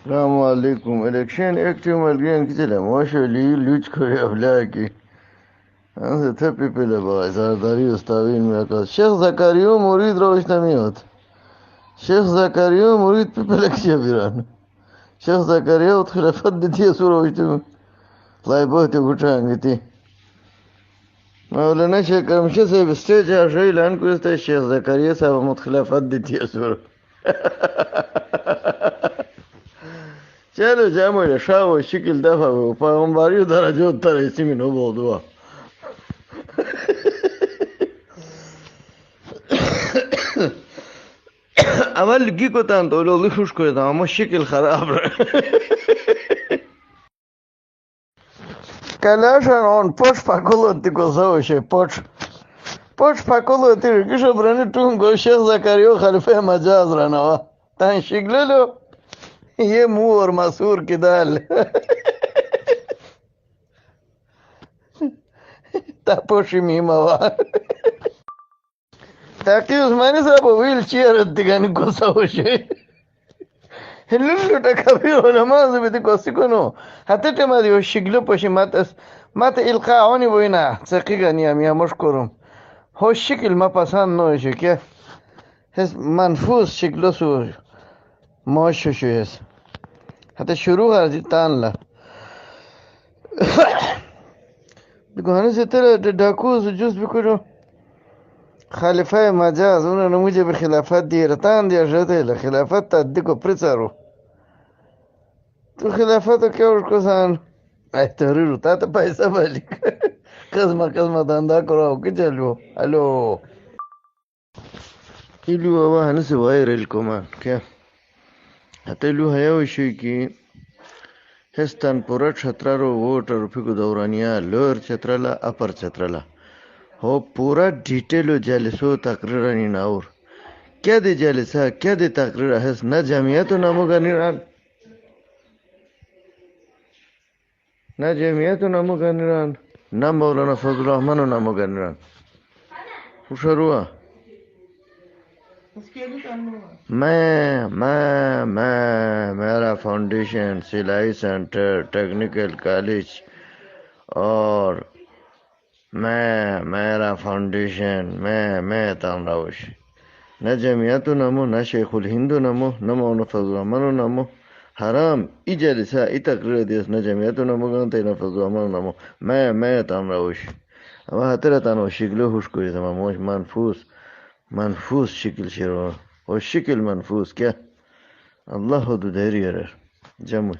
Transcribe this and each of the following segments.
السلام علیکم. Election active ملگین کی چلے موشلی لوچ کھوئے افلا کی انسے تھپی پہلے بائی زارداری استاوین میں اکاس شیخ زکریو مرید روش نمیوت شیخ زکریو مرید پی پہلے کیا بیران شیخ زکریو خلافت دیتی سور روش نمیوت لائی بہتی گھٹرانگی تھی مولانا شیخ کرمشہ سے اسٹیج آشائی لان کرستے شیخ زکریو صاحب متخلافت دیتی سور چلو جامعه شاو شکل دفع و پیغمبری درجات تر اسمی نو بودوا اول گی کو تان تو لوگ خوش کرے تھا اما شکل خراب رہا کلاشان آن پوش پاکولتی کو سوشه پوش پاکولتی رکشو برانی تون گو شیخ زکریو خلیفه مجاز رانوا تان شکل لو یہ منہ اور مسور کی دال تا پوشی میموا تاکہ عثمانی صاحب ویل چیئر دیگانی کو سوشه Lullu da kabir olamaz bir de kosikonu. Hatta tema diyor şiglo paşi mat ilqauni boyna. Saqiqa niyam ya mashkurum. Ho şekil ma pasan no işe ki. Hes manfuz şeklo su. Moş şu hes. Hatta şuru garzi tanla. Bigone se tere dakuz juz bikuru. خلافه مجاز اونو مجھے بھی خلافت دی رتان دیا شده خلافت تا دیکو پرچارو تو خلافت کیا اس کو سان تحریر ہوتا تو پیسہ بھالی قسمہ داندا کرو کہ چلو ہلو ایلو آوا هنسي وایرل كمان كيا هتلو هيوشي كي هستان پورا چھترارو ووٹر فیکو دورانیا لور چھترالا اپر چھترالا ہو پورا ڈیٹیلو جالسو تقریرانی ناور کیا دے جالسا کیا دے تقریر ہے نہ جامعیت و نامو گانیران نہ جامعیت و نامو گانیران نہ مولانا فضل الرحمن و نامو گانیران خوشروا میں میرا فاؤنڈیشن سلائی سینٹر ٹیکنیکل کالج اور میرا فاؤنڈیشن میں تامراوش نہ جمعیت نمو نہ شیخ الہند نمو نہ مولانا فضل الرحمن نمو حرام ای جلسہ ای تقریر دیس نہ جمعیت نمو گانتے نہ فضل الرحمن نمو میں تامراوش اما حتر تانو شکلو خوش کوئی تمام موش منفوس شکل شروع و شکل منفوس کیا اللہ دو دھیری جمع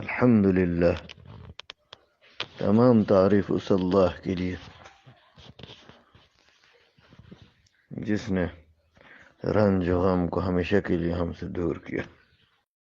الحمدللہ تمام تعریف اس اللہ کے لیے جس نے رنج و غم کو ہمیشہ کے لیے ہم سے دور کیا.